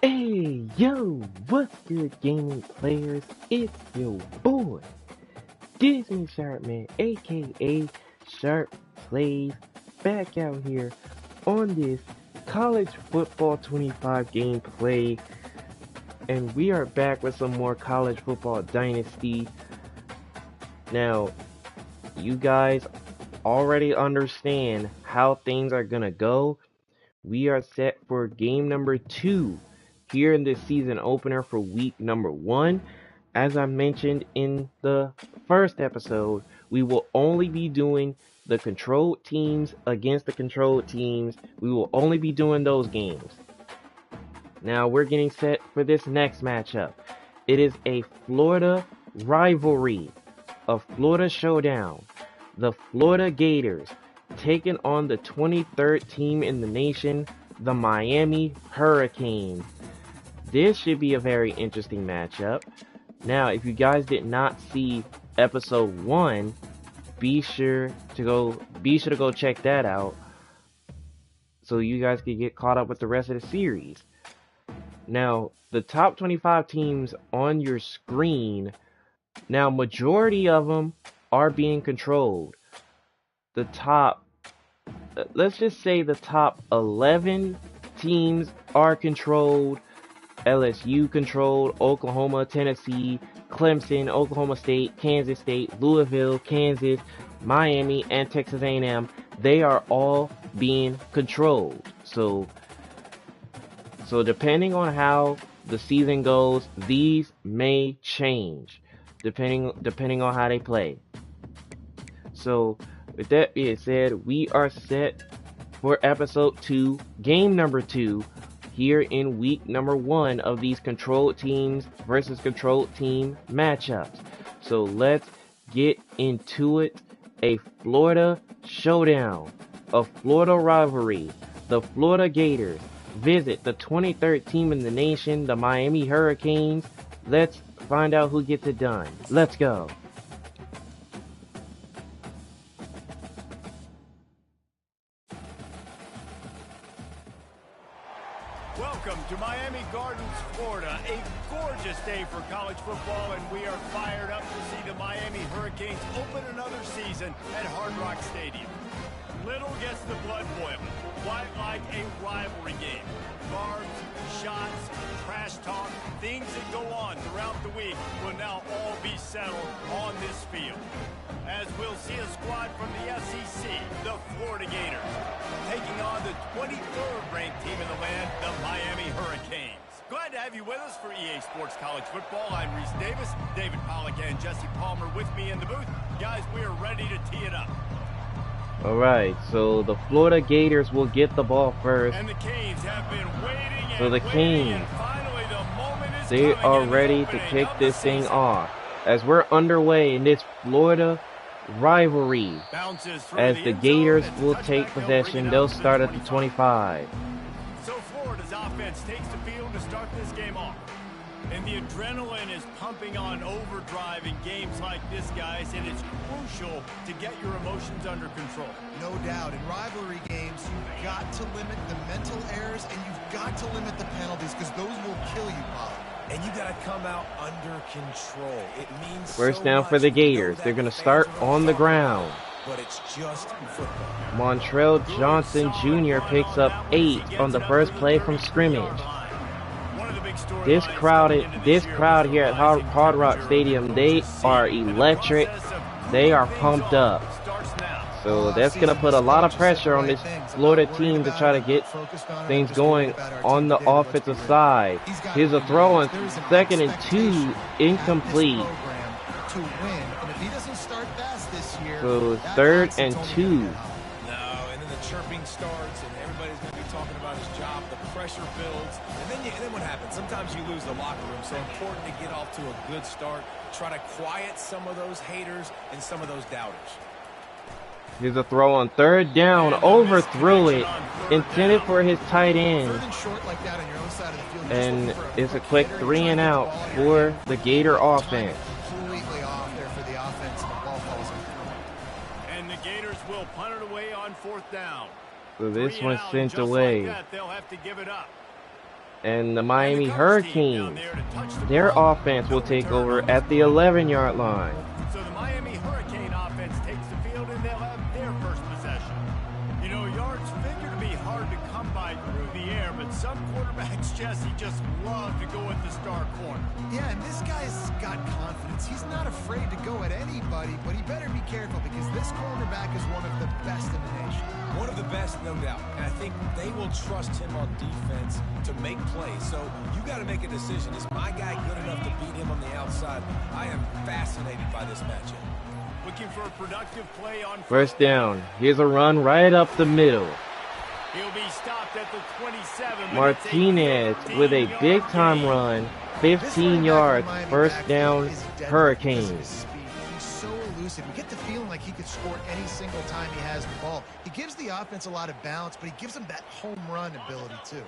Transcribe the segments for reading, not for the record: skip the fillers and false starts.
Hey, yo, what's good, gaming players? It's your boy, Disney Sharpman, aka Sharp Plays, back out here on this College Football 25 gameplay. And we are back with some more College Football Dynasty. Now, you guys already understand how things are gonna go. We are set for game number 2 here in this season opener for week number 1. As I mentioned in the first episode, we will only be doing the controlled teams against the controlled teams. We will only be doing those games. Now we're getting set for this next matchup. It is a Florida rivalry, a Florida showdown. The Florida Gators taking on the 23rd team in the nation, the Miami Hurricanes. This should be a very interesting matchup. Now, if you guys did not see episode 1, be sure to go check that out so you guys can get caught up with the rest of the series. Now, the top 25 teams on your screen, now majority of them are being controlled. Let's just say the top 11 teams are controlled. LSU controlled, Oklahoma, Tennessee, Clemson, Oklahoma State, Kansas State, Louisville, Kansas, Miami, and Texas A&M. They are all being controlled. So depending on how the season goes, these may change depending on how they play. So with that being said, we are set for episode 2, game number 2, here in week number 1 of these controlled teams versus controlled team matchups. So let's get into it. A Florida showdown, a Florida rivalry. The Florida Gators visit the 23rd team in the nation, the Miami Hurricanes. Let's find out who gets it done. Let's go. Welcome to Miami Gardens, Florida. A gorgeous day for college football, and we are fired up to see the Miami Hurricanes open another season at Hard Rock Stadium. Little gets the blood boiling, quite like a rivalry game. Barbs, shots, trash talk, things that go on throughout the week will now all be settled on this field. As we'll see a squad from the SEC, the Florida Gators, taking on the 23rd ranked team in the land, the Miami Hurricanes. Glad to have you with us for EA Sports College Football. I'm Reese Davis, David Pollack and Jesse Palmer with me in the booth. Guys, we are ready to tee it up. Alright, so the Florida Gators will get the ball first. And the Canes have been waiting So the Canes, finally the moment is they coming are in the ready to opening kick of the this thing season. off. As we're underway in this Florida rivalry, Bounces through as the end zone, Gators and will touchback, take they'll bring possession, it they'll up to the start at the 25. So Florida's offense takes the field to start this game off. And the adrenaline is pumping on overdrive in games like this, guys, and it's crucial to get your emotions under control. No doubt. In rivalry games, you've got to limit the mental errors and you've got to limit the penalties because those will kill you, Bob. And you got to come out under control. It means First so down much for the to know Gators. that They're going to fans start are on the talking ground. about, but it's just football. Montrell Johnson Jr. picks up 8 on the first play from scrimmage. This crowd here at Hard Rock Stadium, they are electric. They are pumped up. So that's going to put a lot of pressure on this Florida team to try to get things going on the offensive side. Here's a throw on 2nd and 2, incomplete. So 3rd and 2. No, and then the chirping starts, and everybody's going to be talking about his job. The pressure builds, and then what happens? Sometimes you lose the locker room. So important to get off to a good start. Try to quiet some of those haters and some of those doubters. Here's a throw on 3rd down, overthrew it, intended for his tight end. And it's a quick 3 and out for the Gator offense. Completely off there for the offense, and the ball falls in. And the Gators will punt it away on 4th down. So this 3 and one's out, sent just away. like that, they'll have to give it up. And the Miami Hurricanes, their offense will take over at the 11-yard line. So the Miami Hurricane offense takes the field and they'll have their first possession. You know, yards figure to be hard to come by through the air, but some quarterbacks, Jesse, just love to go at the star corner. Yeah, and this guy's got confidence. He's not afraid to go at anybody, but he better be careful because this cornerback is one of the best in the nation. One of the best, no doubt. And I think they will trust him on defense to make plays. So you got to make a decision. Is my guy good enough to beat him on the outside? I am fascinated by this matchup. Looking for a productive play on First down. Here's a run right up the middle. He'll be stopped at the 27. Martinez with a big-time run. 15 yards. First down, Hurricanes. He's so elusive. You get the feeling like he could score any single time he has the ball. He gives the offense a lot of balance, but he gives them that home run ability too.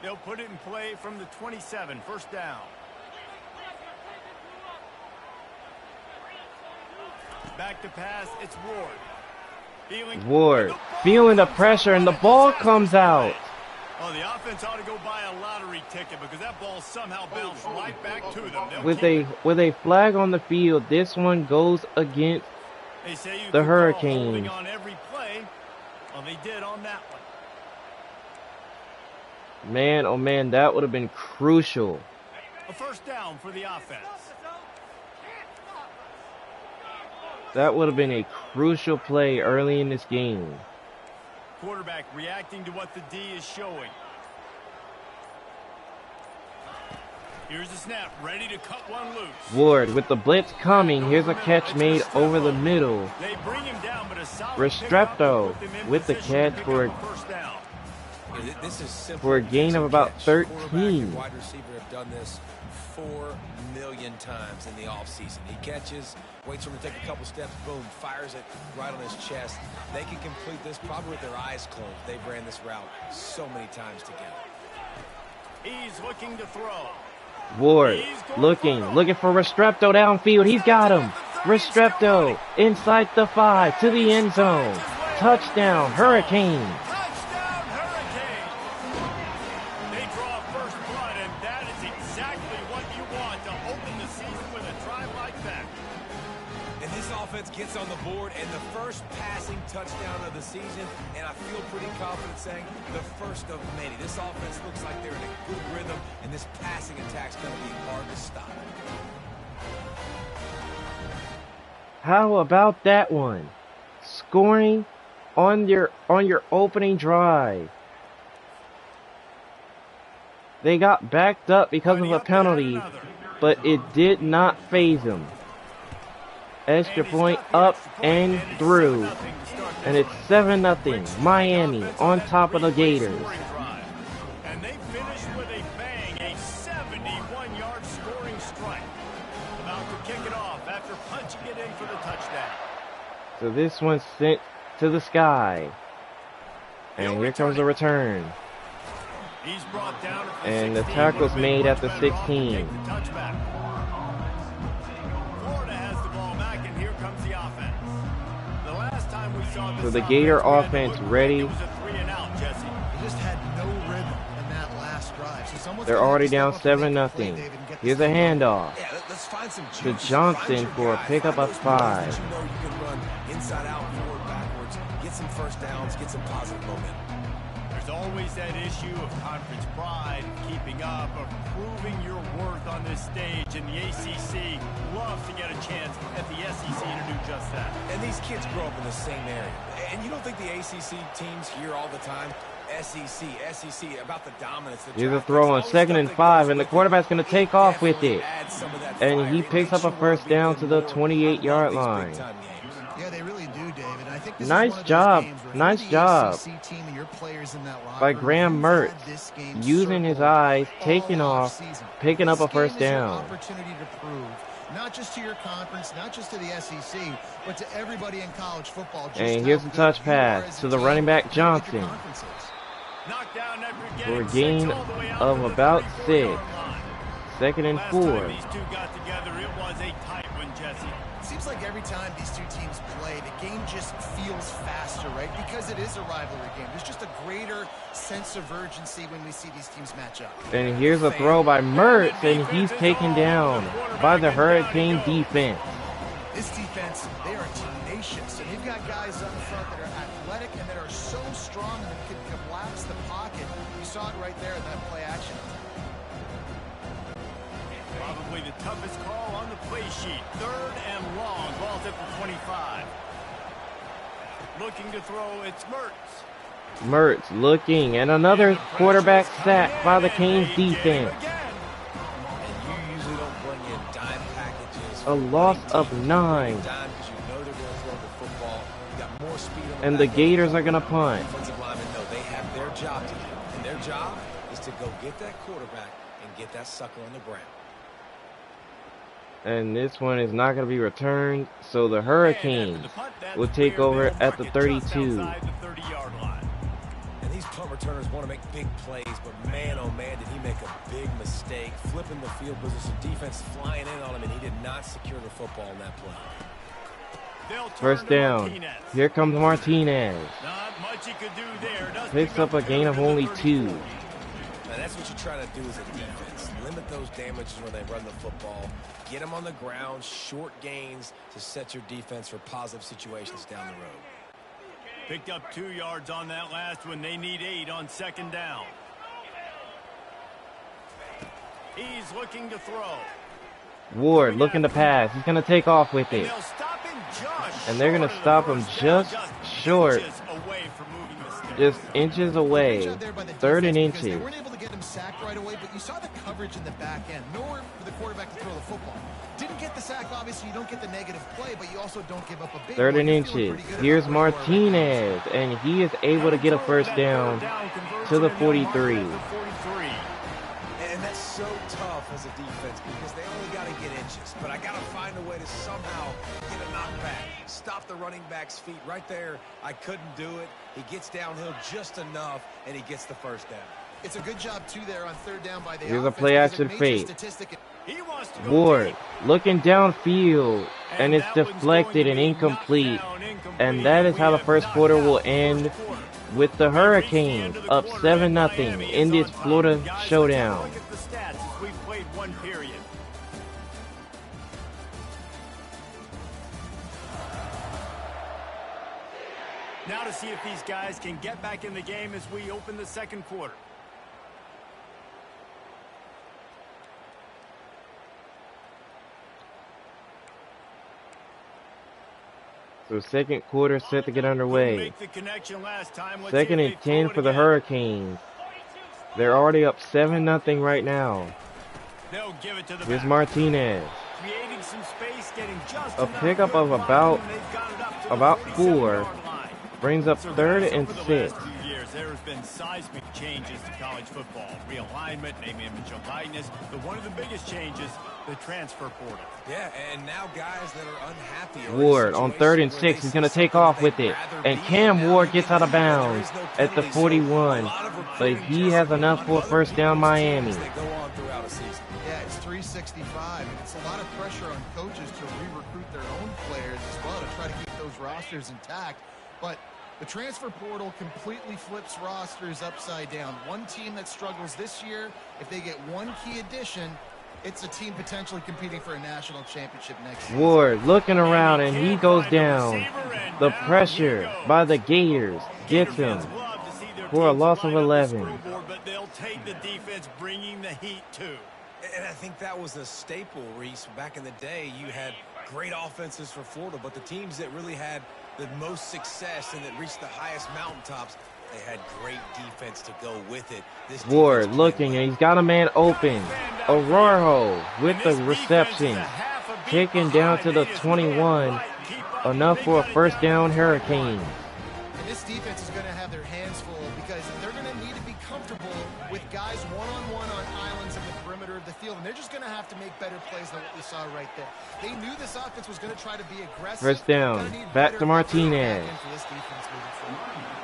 They'll put it in play from the 27. First down. Back to pass. It's Ward. Ward feeling the pressure, and the ball comes out. Oh, the offense ought to go buy a lottery ticket because that ball somehow bounced right back to them. With a flag on the field, this one goes against the Hurricanes. On every play. Well, they did on that one. Man, oh man, that would have been crucial. A first down for the offense. That would have been a crucial play early in this game. Quarterback reacting to what the D is showing. Here's the snap, ready to cut one loose. Ward with the blitz coming. Here's a catch made over the middle. They bring him down, but a solid Restrepo with the catch for a gain of about 13. Wide receiver have done this 4 million times in the offseason. He catches, waits for him to take a couple steps, boom, fires it right on his chest. They can complete this probably with their eyes closed. They've ran this route so many times together. He's looking to throw. Ward looking for Restrepo downfield. He's got him. Restrepo inside the 5 to the end zone. Touchdown, Hurricanes. Touchdown, Hurricanes. They draw first blood, and that is exactly what you want to open the season with a drive like that. And this offense gets on the board, and the first passing touchdown of the season, and I feel pretty confident saying the first of many. This offense looks like they're in a good rhythm, and this passing attack's going to be hard to stop. How about that one? Scoring on your opening drive. They got backed up because of a penalty, but it did not faze them. Extra point up and through. And it's 7-0. Miami on top of the Gators. And they finished with a bang, a 71-yard scoring strike. About to kick it off after punching it in for the touchdown. So this one's sent to the sky. And here comes the return. He's brought down at the And the 16, tackle's but made at the better off to 16. take the touchback. Florida has the ball back, and here comes the offense. The last time we saw this So the Gator offense it ready. was a 3-and-out, Jesse. They just had no rhythm in that last drive. So someone's They're gonna have already to step down up and make a 7-0. play, David, and get Here's this a thing going. handoff Yeah, let's find some to juice. Johnson Find your for a guy. pickup Find of those plays 5. that you know you can run inside out, forward, backwards, get some first downs, get some positive momentum. There's always that issue of conference pride, keeping up, of proving your worth on this stage, and the ACC loves to get a chance at the SEC to do just that. And these kids grow up in the same area. And you don't think the ACC teams hear all the time, SEC, about the dominance. Here's a throw on 2nd and 5, and the quarterback's going to take off with it. And he picks up a first down to the 28-yard line. Yeah, they really do, David. I think this Nice is one of those job. games where Nice the job ACC team and your players in that locker by room, Graham you've Mertz, had this game using his circled eyes, all taking off, offseason. picking up a This game first is your down. opportunity to prove, not just to your conference, not just to the SEC, but to everybody in college football. Just And how here's the good touch you are pass as a to the team running back and what your Johnson conference is. Knocked down after for a getting gain 6 all the way out of to the about 34-yard 6. line. 2nd and Last 4. time these two got together, it was a tight one, Jesse. Seems like every time these two teams play, the game just feels faster, right? Because it is a rivalry game. There's just a greater sense of urgency when we see these teams match up. And here's a throw by Mertz, and he's taken down by the Hurricane defense. This defense, they are tenacious, and you've got guys up front that are athletic and that are so strong that can collapse the pocket. You saw it right there in that play action. Probably the toughest call on the play sheet. 3rd and long. Ball's at the 25. Looking to throw, it's Mertz. Mertz looking, and another quarterback sack by the Canes defense. And you usually don't bring in dime packages. A loss of 9. Because you know they're going to throw the football. You got more speed on And the Gators are going to punt. Defensive linemen know they have their job to do. And their job is to go get that quarterback and get that sucker on the ground. And this one is not going to be returned, so the Hurricanes will take over at the 32. And these punt returners want to make big plays, but man, oh man, did he make a big mistake. Flipping the field position, defense flying in on him, and he did not secure the football in that play. First down. Here comes Martinez. Not much he could do there. Picks up a gain of only 2. Now that's what you try to do as a defense. Limit those damages when they run the football. Get them on the ground, short gains to set your defense for positive situations down the road. Picked up 2 yards on that last one. They need 8 on 2nd down. He's looking to throw. Ward looking to pass. He's going to take off with it. And they're going to stop him just short. Just inches away. 3rd and inches. They weren't able to get him sacked right away, but you saw the coverage in the back end. Nowhere for the quarterback to throw the football. Didn't get the sack, obviously. You don't get the negative play, but you also don't give up a big 3rd and inches. Here's Martinez, and he is able to get a first down to the 43. And that's so tough as a defense because they only got to get inches. But I got to find a way to somehow get a knockback. Stop the running back's feet right there. I couldn't do it. He gets downhill just enough, and he gets the first down. It's a good job, too, there on 3rd down by the Here's a play-action fake. statistic. Ward looking downfield, and it's deflected and incomplete. And that is how the first quarter will end, with the Hurricanes up 7-0 in this Florida showdown. Now to see if these guys can get back in the game as we open the 2nd quarter. So 2nd quarter set to get underway. 2nd and 10 for the Hurricanes. They're already up 7-0 right now. Here's Martinez. A pickup of about 4. Brings up 3rd and 6. There has been seismic changes to college football. Realignment, name, image, and likeness. But one of the biggest changes, the transfer portal. Yeah, and now guys that are unhappy. Ward on 3rd and 6. He's going to take off with it. And Cam Ward gets out of bounds at the 41. But he has enough for a first down, Miami. Yeah, it's 365. And it's a lot of pressure on coaches to re-recruit their own players as well to try to keep those rosters intact. But the transfer portal completely flips rosters upside down. One team that struggles this year, if they get one key addition, it's a team potentially competing for a national championship next year. Ward looking around, and he goes down. The pressure by the Gators gets him for a loss of 11. But they'll take the defense bringing the heat too. And I think that was a staple, Reese. Back in the day, you had great offenses for Florida, but the teams that really had the most success and that reached the highest mountaintops, they had great defense to go with it. This Ward looking, and he's got a man open. Arojo with the reception. Kicking down to the 21. Enough for a first down, Hurricanes. And this defense is going to have their hands full because they're going to need to be comfortable with guys one-on-one on islands in the perimeter of the field. And they're just going to have to make better plays than what we saw right there. They knew this offense was going to try to be aggressive. First down. Back to Martinez.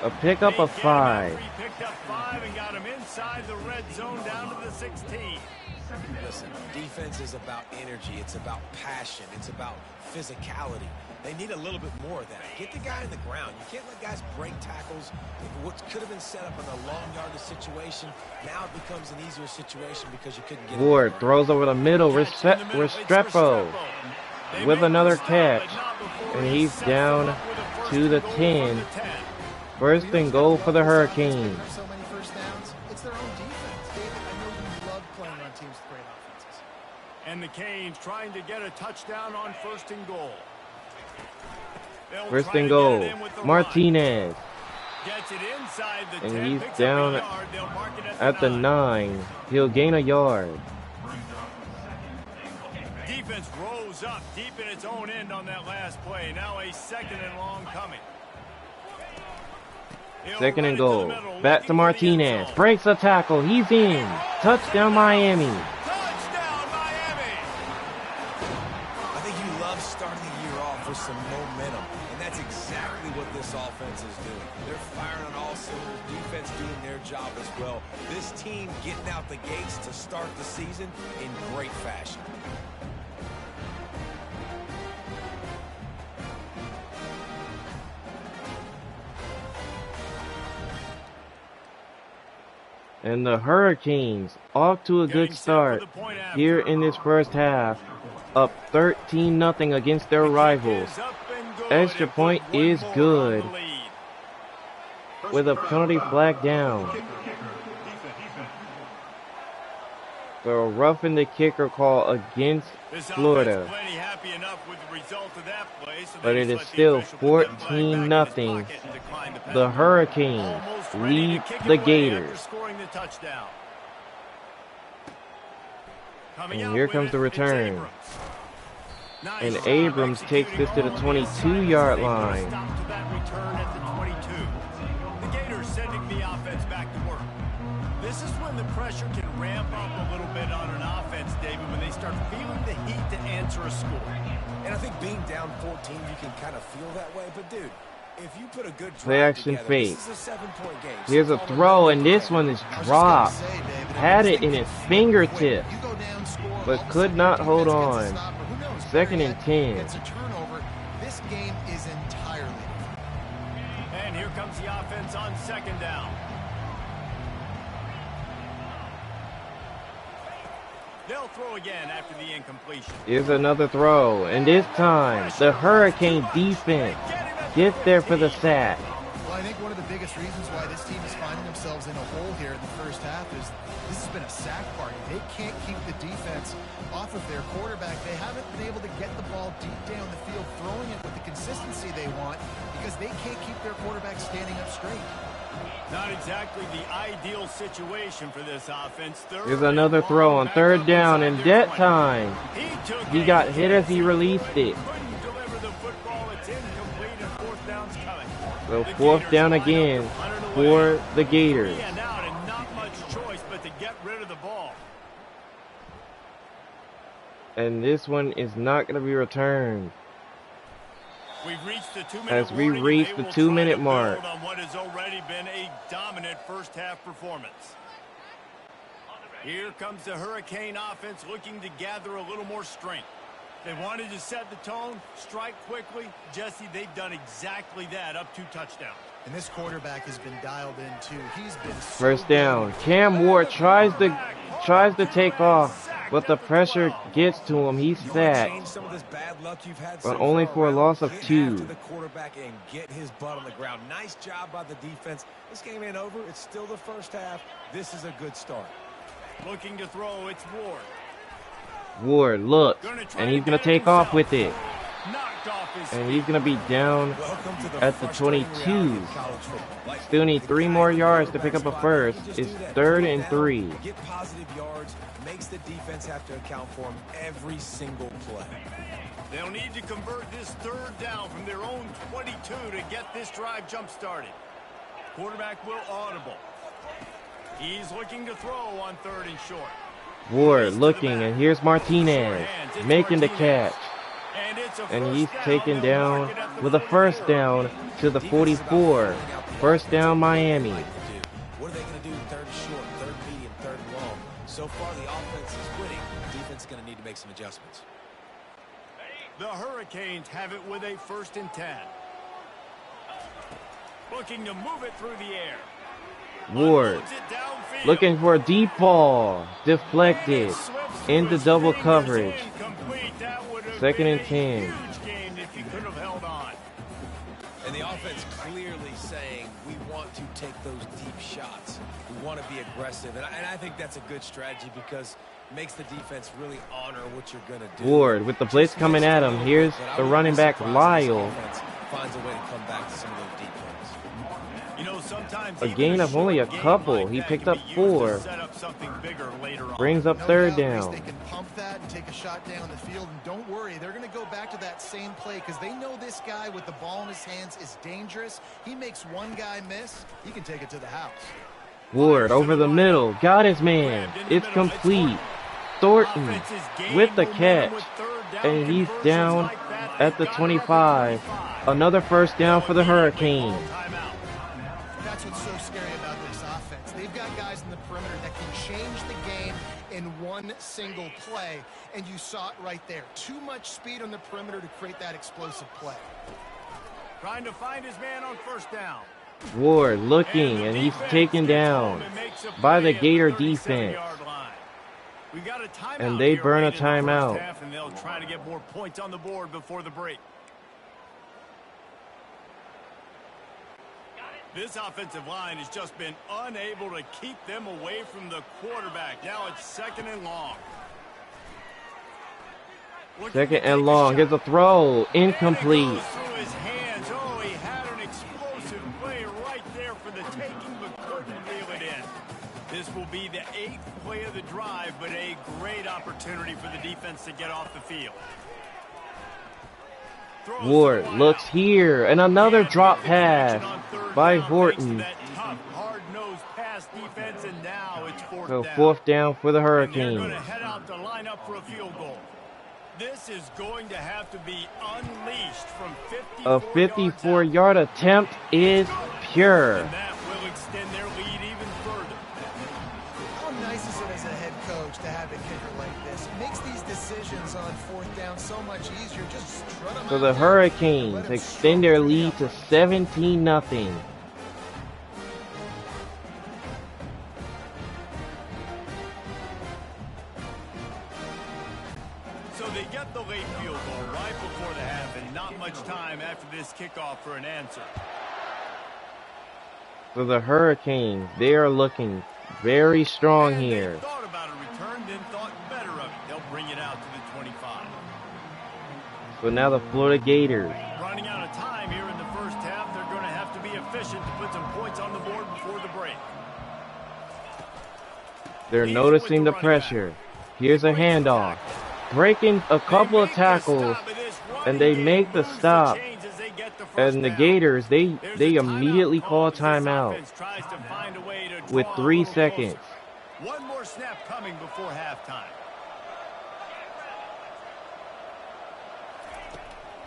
A pickup of 5. He picked up 5 and got him inside the red zone down to the 16. Listen, defense is about energy. It's about passion. It's about physicality. They need a little bit more of that. Get the guy in the ground. You can't let guys break tackles. What could have been set up in a long yardage situation, now it becomes an easier situation because you couldn't get it. Ward throws over the middle. Restrepo with another catch. And he's down to the 10. First and goal for the Hurricanes. So many first downs. It's their own defense. David, I know you love playing on teams with great offenses. And the Canes trying to get a touchdown on first and goal. First and goal. Martinez. Gets it inside the And 10, he's picks down up a yard. They'll mark it at the 9. He'll gain a yard. Defense rose up deep in its own end on that last play. Now a second and long coming. Second and goal. Back to Martinez. Breaks a tackle. He's in. Touchdown Miami. Touchdown Miami. I think you love starting the year off with some momentum, and that's exactly what this offense is doing. They're firing on all cylinders, defense doing their job as well. This team getting out the gates to start the season in great fashion. And the Hurricanes off to a good start here in this first half. Up 13-0 against their rivals. Extra point is good with a penalty flag down. So roughing the kicker call against Florida. But it is still 14-0. The Hurricanes lead the Gators. And here comes the return. And Abrams takes this to the 22-yard line. The Gators sending the offense back to work. This is when the pressure can ramp up a little bit on an offense, David, when they start feeling the heat to answer a score. And I think being down 14, you can kind of feel that way. But, dude, if you put a good play action together, fake. This is a 7-point game. Here's a throw, and this one is dropped. Had it in his fingertip, but could not hold on. Second and 10. It's a turnover. This game is entirely different. And here comes the offense on second down. They'll throw again after the incompletion. Here's another throw, and this time the Hurricane defense gets there for the sack. Well, I think one of the biggest reasons why this team is finding themselves in a hole here in the first half is this has been a sack party. They can't keep the defense off of their quarterback. They haven't been able to get the ball deep down the field, throwing it with the consistency they want because they can't keep their quarterback standing up straight. Not exactly the ideal situation for this offense. Here's another throw on third down, and that time he got hit as he released it. So fourth down again for the Gators. And this one is not going to be returned. As we reach the 2-minute mark. On what has already been a dominant first half performance. Here comes the Hurricane offense looking to gather a little more strength. They wanted to set the tone, strike quickly. Jesse, they've done exactly that, up 2 touchdowns. And this quarterback has been dialed in too. He's been first down. Cam Ward tries to take off, but the pressure gets to him. He's sacked, but only for a loss of 2. The quarterback and get his butt on the ground. Nice job by the defense. This game ain't over. It's still the first half. This is a good start. Looking to throw, it's Ward. Ward looks, and he's going to take off with it. And he's going to be down at the 22. Still need 3 more yards to pick up a first. It's 3rd and 3. Get positive yards. Makes the defense have to account for them every single play. They'll need to convert this 3rd down from their own 22 to get this drive jump-started. Quarterback will audible. He's looking to throw on 3rd and short. Ward looking, and here's Martinez making the catch. And he's taken down with a first down to the 44. First down, Miami. What are they going to do? 3rd short, 3rd medium, 3rd long. So far, the offense is winning. The defense is going to need to make some adjustments. The Hurricanes have it with a 1st and 10. Looking to move it through the air. Ward looking for a deep ball. Deflected into double coverage. 2nd and 10. Huge game if you could have held on. And the offense clearly saying we want to take those deep shots. We want to be aggressive. And I think that's a good strategy because it makes the defense really honor what you're going to do. Ward with the blitz coming at him. Here's the running back, Lyle. Finds a way to come back to some of those deep plays. You know, sometimes A gain of only a couple. He picked up 4. Brings up 3rd down. They can pump that and take a shot down the field. And don't worry, they're going to go back to that same play because they know this guy with the ball in his hands is dangerous. He makes one guy miss, he can take it to the house. Ward over the middle. Got his man. It's complete. Thornton with the catch. And he's down at the 25. Another 1st down for the Hurricanes. That's what's so scary about this offense. They've got guys in the perimeter that can change the game in one single play. And you saw it right there. Too much speed on the perimeter to create that explosive play. Trying to find his man on 1st down. Ward looking, and he's taken down by the Gator defense. And they burn a timeout. And they'll try to get more points on the board before the break. This offensive line has just been unable to keep them away from the quarterback. Now it's 2nd and long. 2nd and long. Here's a throw. Incomplete. Through his hands. Oh, he had an explosive play right there for the taking, but couldn't reel it in. This will be the 8th play of the drive, but a great opportunity for the defense to get off the field. Ward looks here, and another drop pass by Horton. So 4th down for the Hurricanes. This is going to have to be unleashed from 54 A 54-yard attempt is pure. And that will extend their lead even further. How nice is it as a head coach to have a kicker like this? It makes these decisions on 4th down so much easier. Just strut them So out the there. Hurricanes extend their lead to 17-0. So they get the late field goal right before the half, and not much time after this kickoff for an answer. So the Hurricanes, they are looking very strong here. They thought about a return, then thought better of it. They'll bring it out to the 25. So now the Florida Gators. Running out of time here in the 1st half, they're going to have to be efficient to put some points on the board before the break. They're noticing the pressure. Here's a handoff. Breaking a couple of tackles, and they make the stop. And the Gators, they immediately call a timeout with 3 seconds. One more snap coming before halftime.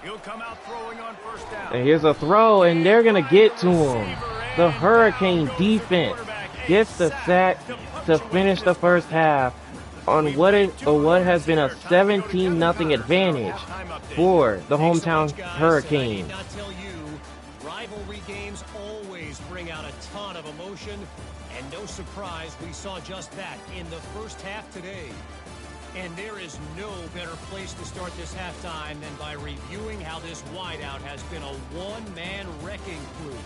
He'll come out throwing on 1st down. And here's a throw, and they're going to get to him. The Hurricane defense gets the sack to finish the 1st half on what has been a 17-0 advantage for the hometown Hurricanes. Rivalry games always bring out a ton of emotion, and no surprise we saw just that in the 1st half today. And there is no better place to start this halftime than by reviewing how this wideout has been a one-man wrecking crew.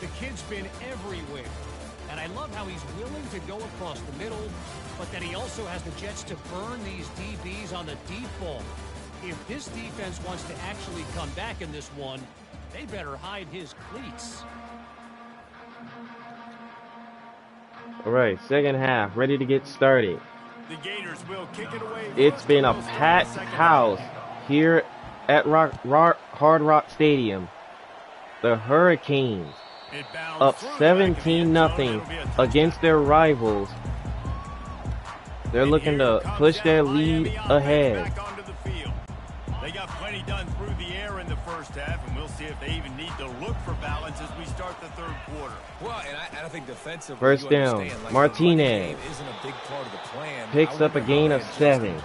The kid's been everywhere, and I love how he's willing to go across the middle, but that he also has the jets to burn these DBs on the deep ball. If this defense wants to actually come back in this one, they better hide his cleats. All right, 2nd half, ready to get started. The Gators will kick it away. It's been a packed house here at Hard Rock Stadium. The Hurricanes up 17-0 against their rivals. They're looking to push their lead ahead. They got plenty done through the air in the 1st half, and we'll see if they even need to look for balance as we start the 3rd quarter. Well, and I think defensively, 1st down, like Martinez isn't a big part of the plan. picks up a gain of 7.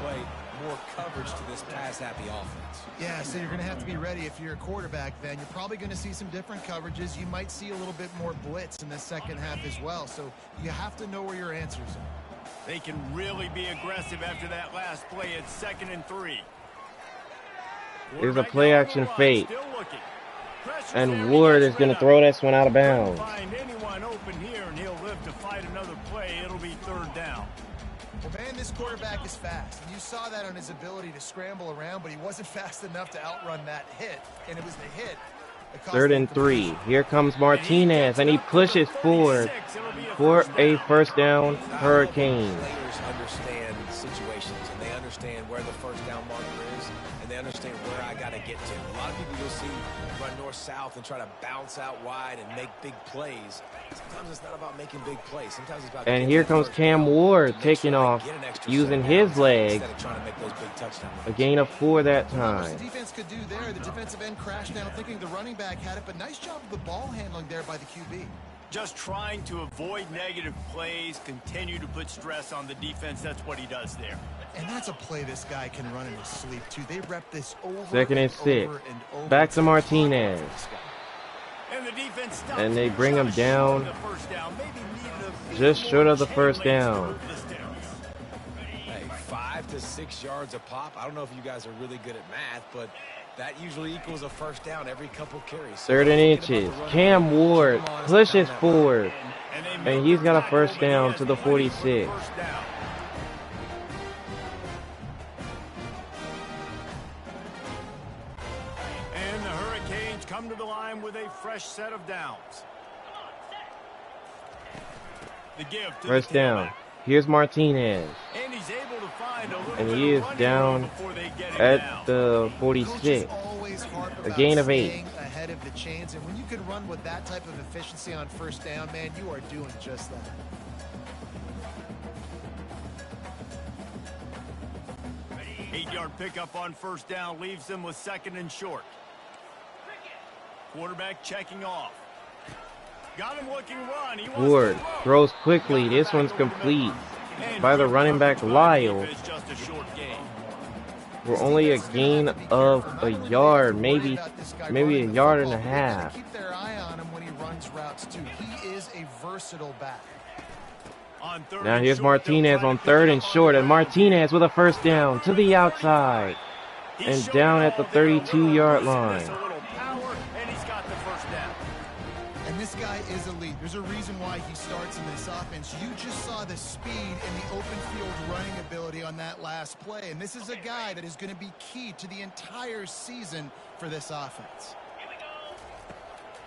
more coverage to this pass-happy offense. Yeah, so you're going to have to be ready if you're a quarterback then. You're probably going to see some different coverages. You might see a little bit more blitz in the second half as well. So you have to know where your answers are. They can really be aggressive after that last play at 2nd and 3. There's a play action fake. And Ward is going to throw this one out of bounds. Find anyone open here and he'll live to fight another play. It'll be 3rd down. Well, man, this quarterback is fast. And you saw that on his ability to scramble around, but he wasn't fast enough to outrun that hit. And it was the hit. 3rd and 3. Here comes Martinez, and he pushes forward for a first down, Hurricane. Players understand situations, and they understand where the first down marker is, and they understand where I got to get to. A lot of people you'll see run north-south and try to bounce out wide and make big plays. Sometimes it's not about making big plays. Sometimes it's about. And here comes Cam Ward taking off, using his leg. A gain of 4 that time. The defense could do there. The defensive end crashed down thinking the running back had it, but nice job of the ball handling there by the QB. Just trying to avoid negative plays, continue to put stress on the defense. That's what he does there. And that's a play this guy can run in his sleep, too. They rep this over 2nd and 6. Back to Martinez. And they bring him down just short of the first down. Hey, 5 to 6 yards a pop. I don't know if you guys are really good at math, but that usually equals a first down every couple carries. 3rd and inches. Cam Ward pushes forward. And he's got a first down to the 46. And the Hurricanes come to the line with a fresh set of downs. The give to first down. Here's Martinez. And he's able to find a little And he is down at the 46. A gain of 8. Ahead of the chains, and when you can run with that type of efficiency on first down, man, you are doing just that. Eight-yard pickup on first down leaves them with 2nd and short. Quarterback checking off. Got him looking run. He Ward throws quickly. This one's complete by the running back Lyle. We're only a gain of a yard, maybe a yard and a half. Keep their eye on him when he runs routes too. He is a versatile back. Now here's Martinez on 3rd and short, and Martinez with a first down to the outside and down at the 32-yard line. And this guy is elite. There's a reason why he starts in this offense. You just saw the speed and the open field running ability on that last play. And this is a guy that is going to be key to the entire season for this offense.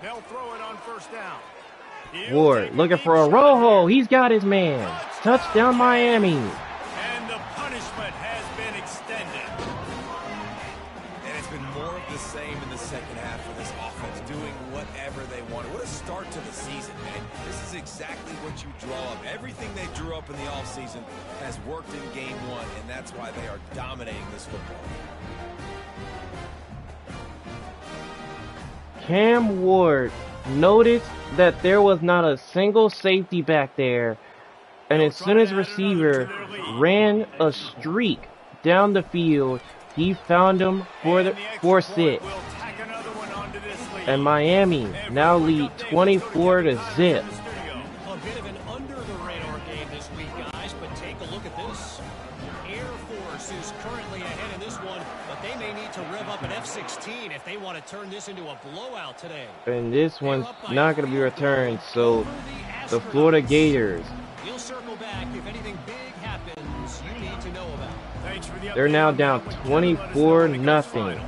They'll throw it on first down. Ward looking for a Rojo. He's got his man. Touchdown Miami. And the punishment has been extended. And it's been more of the same in the second half for this offense, doing whatever they want. What a start to the season, man. This is exactly what you draw up. Everything they drew up in the offseason has worked in game 1, and that's why they are dominating this football game. Cam Ward noticed that there was not a single safety back there, and as soon as receiver ran a streak down the field, he found him for 6. And Miami now lead 24 to zip. A bit of an under-the-radar game this week, guys, but take a look at this. Air Force is currently ahead in this one, but they may need to rev up an F-16 if they want to turn this into a blowout today. And this one's not going to be returned, so the Florida Gators, We'll circle back if anything big happens you need to know about. they're now down 24-0.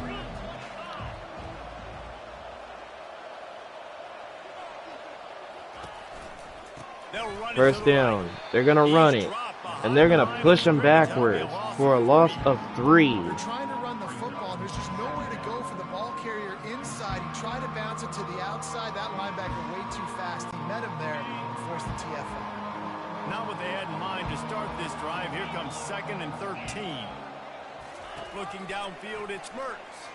First down. They're going to run it. And they're going to push them backwards for a loss of 3. They're trying to run the football. There's just nowhere to go for the ball carrier inside. He tried to bounce it to the outside. That linebacker way too fast. He met him there and forced the TFL. Not what they had in mind to start this drive. Here comes 2nd and 13. Looking downfield, it's Mertz.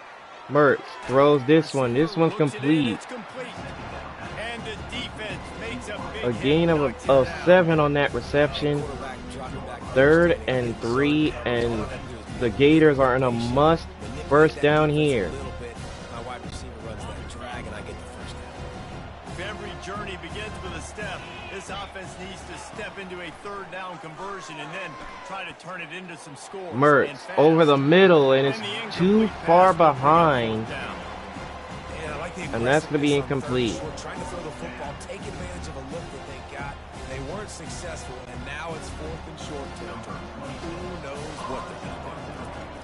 Mertz throws this one. This one's complete. And the defense makes a gain of 7 on that reception. 3rd and 3, and The Gators are in a must first down here. My wide receiver runs that drag, and I get the first down. If every journey begins with a step, this offense needs to step into a third down conversion and then try to turn it into some scores. Mertz over the middle, and it's too far behind. And that's going to be incomplete. Trying to throw the football, take advantage of a look that they got. They weren't successful, and now it's 4th and short territory. Who knows what they're going to do?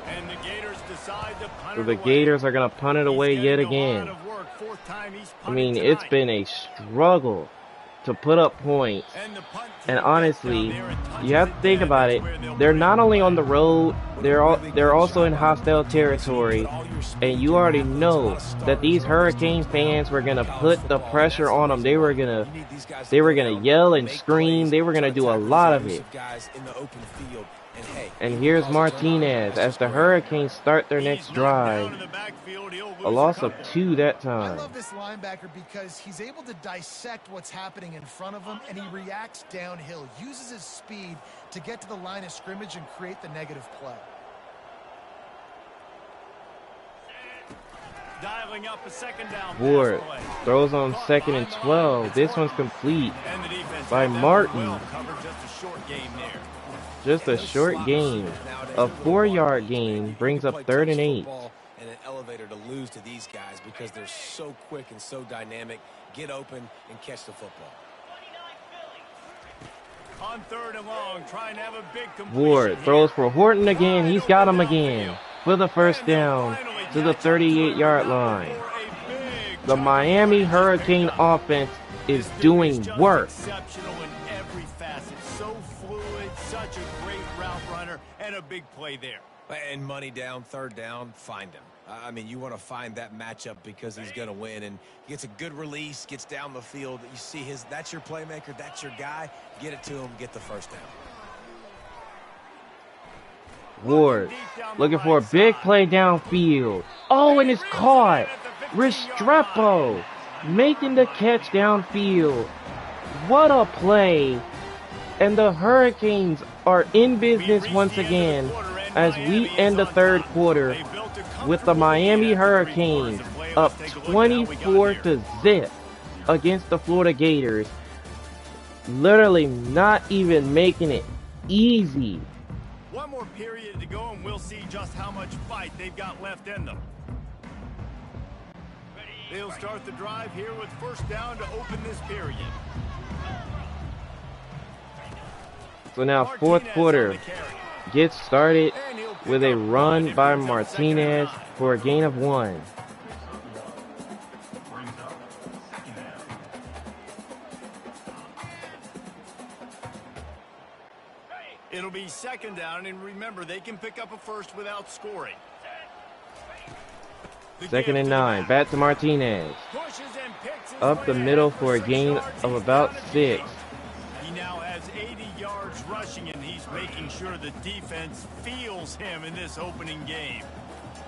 And the Gators decide to punt So it the away. Gators are going to punt it away yet again. I mean, it's been a struggle to put up points. And honestly, you have to think about it. They're not only on the road, they're also in hostile territory. And you already know that these Hurricane fans were gonna put the pressure on them. They were gonna yell and scream. They were gonna do a lot of it. And here's Martinez as the Hurricanes start their next drive. A loss of 2 that time. I love this linebacker because he's able to dissect what's happening in front of him, and he reacts downhill, uses his speed to get to the line of scrimmage and create the negative play. Dialing up a second down. Ward throws on 2nd and 12. This one's complete by Martin. Just a short game there. Just a short game. A 4-yard gain brings up 3rd and 8. And an elevator to lose to these guys because they're so quick and so dynamic. Get open and catch the football. On 3rd and long, trying to have a big completion. Ward throws for Horton again. He's got him again for the first down to the 38-yard line. The Miami Hurricane offense is doing work. Exceptional in every facet. So fluid, such a great route runner, and a big play there. And money down, 3rd down, find him. I mean, you want to find that matchup because he's going to win. And he gets a good release, gets down the field. You see that's your playmaker, that's your guy. Get it to him, get the first down. Ward looking for a big play downfield. Oh, and it's caught. Restrepo making the catch downfield. What a play. And the Hurricanes are in business once again as we end the 3rd quarter with the Miami Hurricanes up 24-0 against the Florida Gators. Literally not even making it easy. One more period to go, and we'll see just how much fight they've got left in them. They'll start the drive here with 1st down to open this period. So now 4th quarter gets started with a run by Martinez for a gain of 1. It'll be 2nd down, and remember, they can pick up a first without scoring. 2nd and 9. Back to Martinez. Up the middle for a gain of about 6. He now has 80 yards rushing, and he's making sure the defense feels him in this opening game.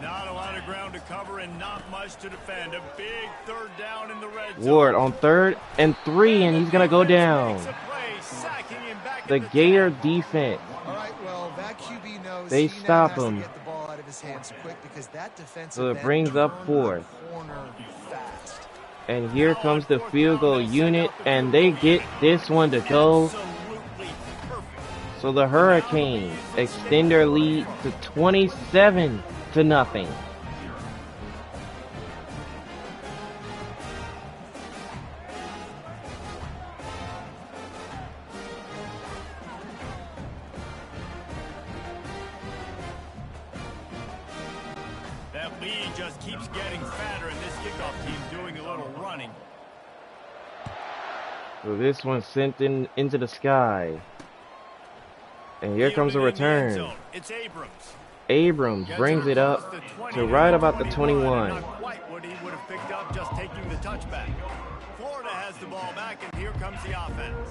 Not a lot of ground to cover and not much to defend. A big 3rd down in the red zone. Ward on 3rd and 3, and he's going to go down. The Gator defense. All right, well, that QB knows they he stop now has him. to get the ball out of his hands quick because that defensive So it end brings up turned 4th. the corner fast. And here comes the field goal unit, and they get this one to go. So the Hurricanes extend their lead to 27-0. That lead just keeps getting fatter, and this kickoff team doing a little running. So this one's sent into the sky. And here comes a return. It's Abrams. Abrams brings it up to right about the 21. Not quite what he would have picked up just taking the touchback. Florida has the ball back, and here comes the offense.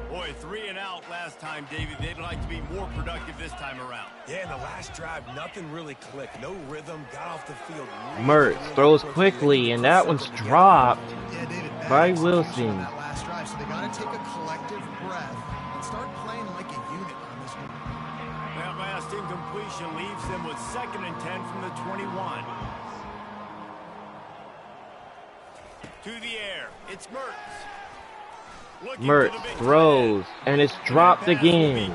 Boy, 3 and out last time, David. They'd like to be more productive this time around. Yeah, in the last drive, nothing really clicked. No rhythm, got off the field. Mertz throws quickly, and that one's dropped by Wilson. That last drive, so they got to take a collective breath and start playing like a unit on this one. That last incompletion leaves them with 2nd and 10 from the 21. To the air, it's Mertz. Mertz throws, and it's dropped again.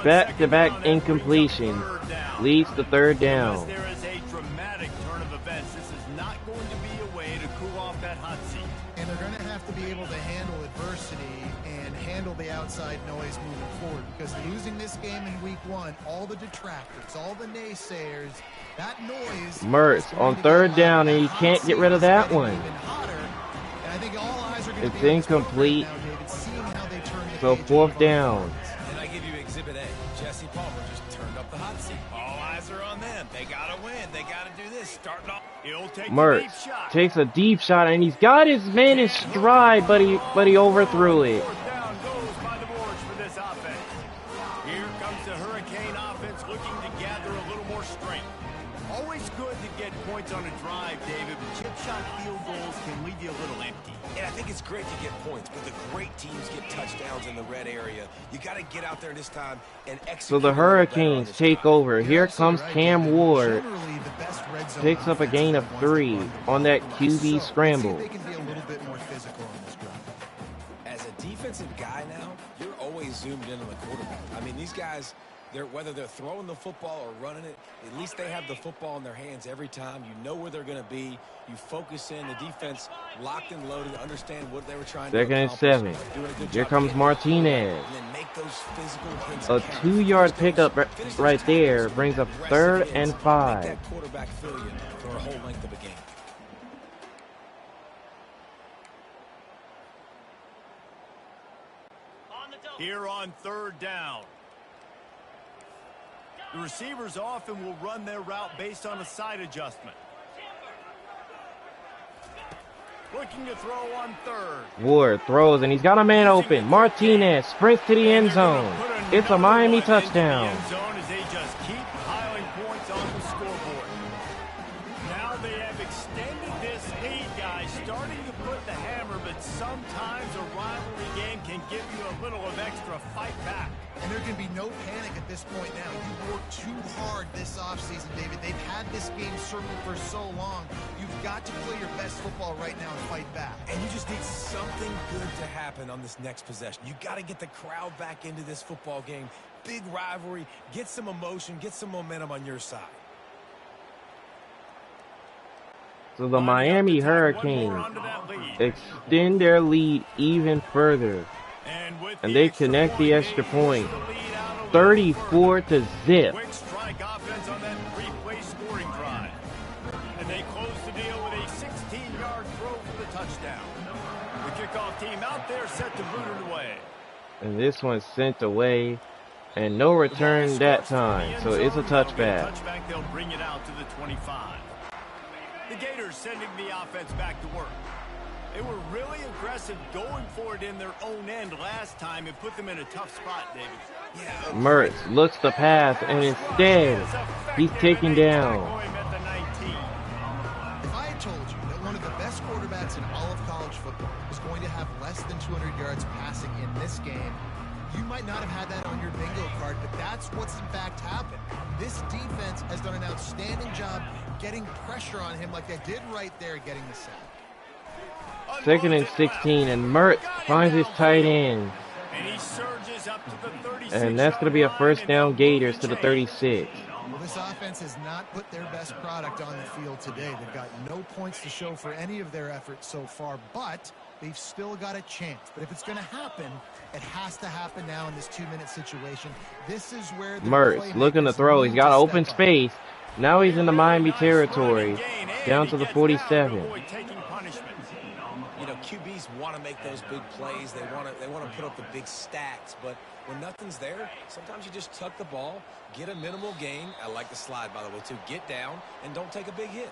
Back-to-back incompletions leads to 3rd down. Unless there is a dramatic turn of events, this is not going to be a way to cool off that hot seat. And they're going to have to be able to handle adversity and handle the outside noise moving forward, because losing this game in week 1, all the detractors, all the naysayers, that noise. Mertz on 3rd down, and you can't get rid of that one. It's incomplete. So 4th down. And I give you Exhibit A. Jesse Palmer just turned up the hot seat. All eyes are on them. They got to win. They got to do this. Starting off. He'll take Mertz takes a deep shot, and he's got his man in stride, but he overthrew it. 4th down goes by the boards for this offense. Here comes the Hurricane offense looking to gather a little more strength. Always good to get points on a drive, David, but chip shot field goals can leave you a little empty. And I think it's great to get points, but the great teams get touchdowns in the red area. You got to get out there this time and execute. So the Hurricanes take over. Here comes Cam Ward. Picks up a gain of 3 on that QB scramble. They can be a little bit more physical on this drive. As a defensive guy now, you're always zoomed in on the quarterback. I mean, these guys, whether they're throwing the football or running it, at least they have the football in their hands every time. You know where they're going to be. You focus in. The defense locked and loaded to understand what they were trying to accomplish. 2nd and 7. Here comes Martinez. And then make those physical hits A count. 2-yard pickup right there brings up 3rd and 5. Make that quarterback fill you for a whole length of a game. Here on 3rd down. The receivers often will run their route based on a side adjustment. Looking to throw on 3rd. Ward throws, and he's got a man open. Martinez sprints to the end zone. It's a Miami touchdown. End zone as they just keep piling points on the scoreboard. Now they have extended this lead, guys, starting to put the hammer, but sometimes a rivalry game can give you a little of extra fight back. And there can be no panic at this point now. You worked too hard this offseason, David. They've had this game circled for so long. You've got to play your best football right now and fight back. And you just need something good to happen on this next possession. You got to get the crowd back into this football game. Big rivalry. Get some emotion. Get some momentum on your side. So the Miami Hurricanes extend their lead even further. And they connect the extra point. 34 to zip. Quick strike offense on that 3-play scoring drive. And they close the deal with a 16-yard throw for the touchdown. The kickoff team out there set to boot it away. And this one's sent away. And no return that time. So it's a touchback. They'll bring it out to the 25. The Gators sending the offense back to work. They were really aggressive going for it in their own end last time. It put them in a tough spot, David. Yeah. Mertz looks to pass, and instead, he's taken down. If I had told you that one of the best quarterbacks in all of college football was going to have less than 200 yards passing in this game, you might not have had that on your bingo card, but that's what's in fact happened. This defense has done an outstanding job getting pressure on him like they did right there getting the sack. 2nd and 16, and Mertz finds his tight end. And he surges up to the 36. And that's going to be a 1st down, Gators to the 36. Well, this offense has not put their best product on the field today. They've got no points to show for any of their efforts so far, but they've still got a chance. But if it's going to happen, it has to happen now in this 2-minute situation. This is where Mertz looking to throw. He's got open space. Now he's in the Miami territory, down to the 47. You know, QBs want to make those big plays. They want to put up the big stats. But when nothing's there, sometimes you just tuck the ball, get a minimal gain. I like the slide, by the way, too. Get down and don't take a big hit.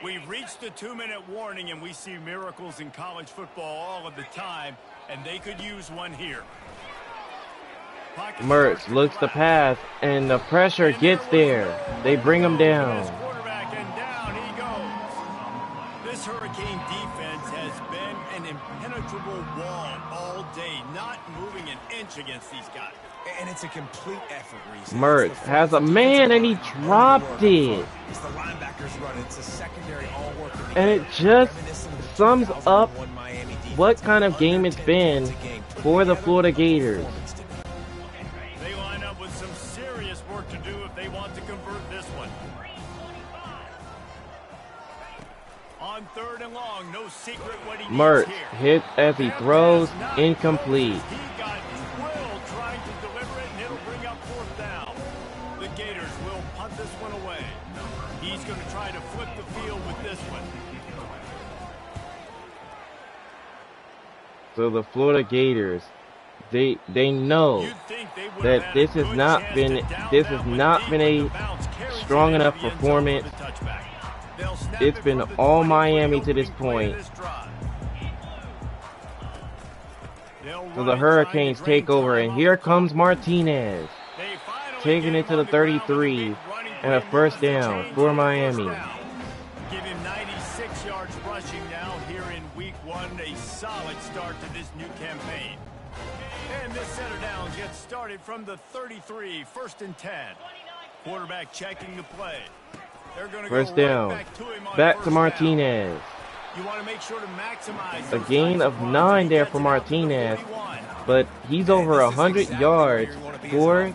We've reached the 2-minute warning, and we see miracles in college football all of the time, and they could use one here. Mertz looks to pass, and the pressure gets there. They bring him down. Quarterback, and down he goes. This Hurricane defense has been an impenetrable wall all day, not moving an inch against these guys. And it's a complete effort, Reese. Mertz has a man and he dropped it. It's the linebackers running. It's a secondary all working together. And it just sums up what kind of game it's been for the Florida Gators. They line up with some serious work to do if they want to convert this one. On 3rd and long, no secret what he Mertz needs here. hits as he throws, incomplete. He got drilled trying to deliver it, and it'll bring up 4th down. The Gators will punt this one away. He's going to try to flip the field with this one. So the Florida Gators, they know that this has not been a strong enough performance. It's been all Miami to this point. So the Hurricanes take over, and here comes Martinez, taking it to the 33, and a 1st down for Miami. Give him 96 yards rushing now here in week 1. A solid start to this new campaign. And this set of downs gets started from the 33, 1st and 10. Quarterback checking the play. They're going to 1st go down. right back to him on Back to 1st Martinez. down. You want to make sure to maximize A gain of 9 there for Martinez, but he's over 100 yards for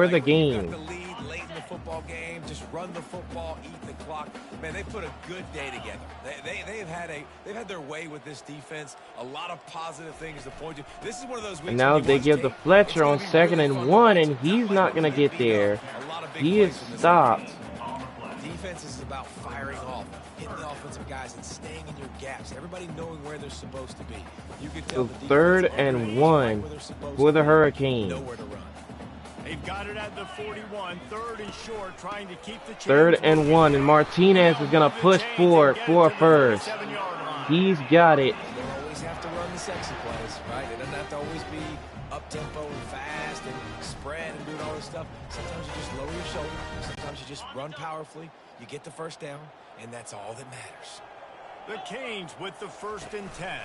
the game. The lead late in the football game, just run the football, eat the clock. Man, they put a good day together. They've had their way with this defense. A lot of positive things to point to. This is one of those weeks. And now they give to Fletcher on 2nd and 1, and he's not going to get there. He is stopped. Defense is about firing off, hitting the offensive guys, and staying in your gaps. Everybody knowing where they're supposed to be. You can tell So 3rd and 1 for the Hurricanes. Nowhere to run. They've got it at the 41, 3rd and short, trying to keep the 3rd and 1, and Martinez is going to push forward for a 1st. He's got it. You don't always have to run the sexy plays, right? It doesn't have to always be up-tempo and fast and spread and doing all this stuff. Sometimes you just lower your shoulder. Sometimes you just run powerfully. You get the 1st down, and that's all that matters. The Canes with the 1st and 10.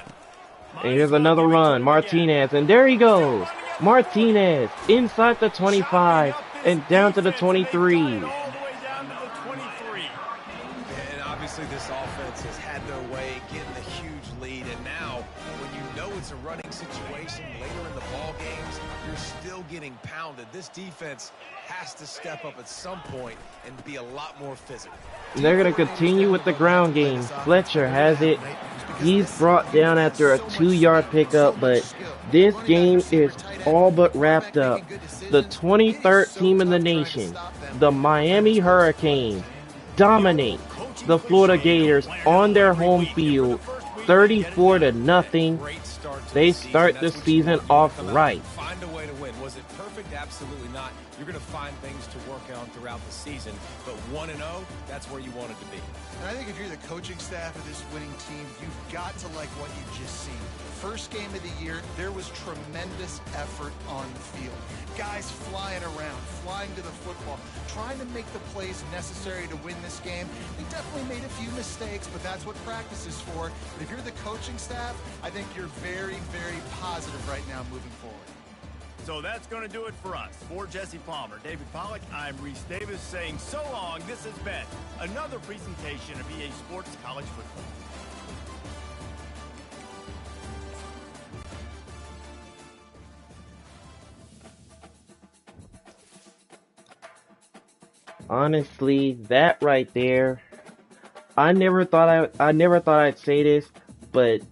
And here's another run. Martinez, and there he goes. Martinez inside the 25 and down to the 23. All the way down to the 23. And obviously this offense has had their way, getting a huge lead. And now, when you know it's a running situation later in the ball games, you're still getting pounded. This defense has to step up at some point and be a lot more physical. They're going to continue with the ground game. Fletcher has it. He's brought down after a 2-yard pickup, but this game is all but wrapped up. The 23rd team in the nation, the Miami Hurricanes, dominate the Florida Gators on their home field, 34-0. They start the season off right. Find a way to win. Was it perfect? Absolutely not. You're going to find things to work on throughout the season, but 1-0, that's where you want it to be. And I think if you're the coaching staff of this winning team, you've got to like what you've just seen. First game of the year, there was tremendous effort on the field. Guys flying around, flying to the football, trying to make the plays necessary to win this game. They definitely made a few mistakes, but that's what practice is for. But if you're the coaching staff, I think you're very, very positive right now moving forward. So that's going to do it for us. For Jesse Palmer, David Pollack, I'm Reese Davis saying so long. This has been another presentation of EA Sports College Football. Honestly, that right there, I never thought I'd say this, but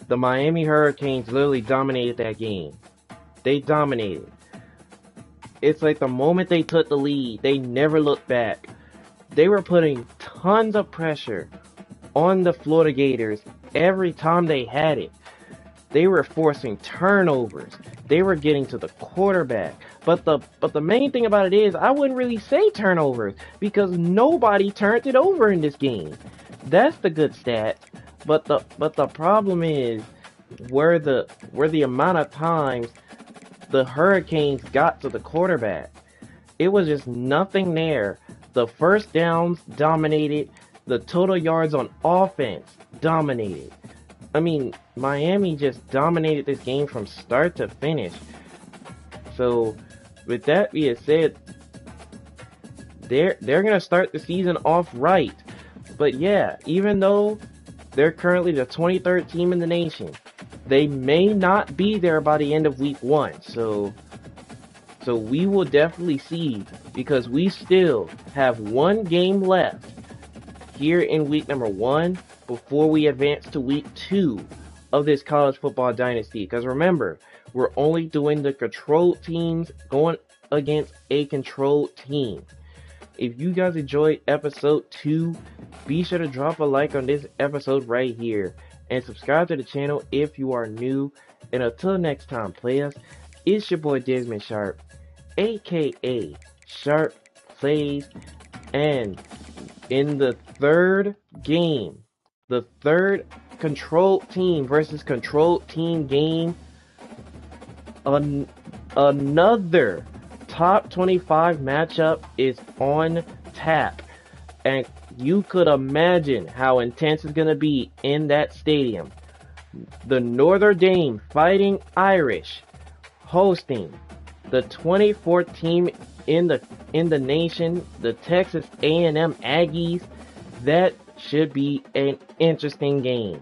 the Miami Hurricanes literally dominated that game. They dominated. It's like the moment they took the lead, they never looked back. They were putting tons of pressure on the Florida Gators every time they had it. They were forcing turnovers. They were getting to the quarterback. But the main thing about it is, I wouldn't really say turnovers because nobody turned it over in this game. That's the good stat. But the problem is where the amount of times the Hurricanes got to the quarterback. It was just nothing there. The first downs dominated. The total yards on offense dominated. I mean, Miami just dominated this game from start to finish. So, with that being said, they're gonna start the season off right. But yeah, even though they're currently the 23rd team in the nation, they may not be there by the end of week 1. So we will definitely see, because we still have one game left here in week number 1 before we advance to week 2 of this college football dynasty. Because remember, we're only doing the controlled teams going against a controlled team. If you guys enjoyed episode 2, be sure to drop a like on this episode right here and subscribe to the channel if you are new. And until next time, players, it's your boy Desmond Sharp, aka Sharp Plays, and in the third game, the third controlled team versus controlled team game, another top 25 matchup is on tap, and you could imagine how intense it's gonna be in that stadium. The Notre Dame Fighting Irish hosting the 24th team in the nation, the Texas A&M Aggies. That should be an interesting game.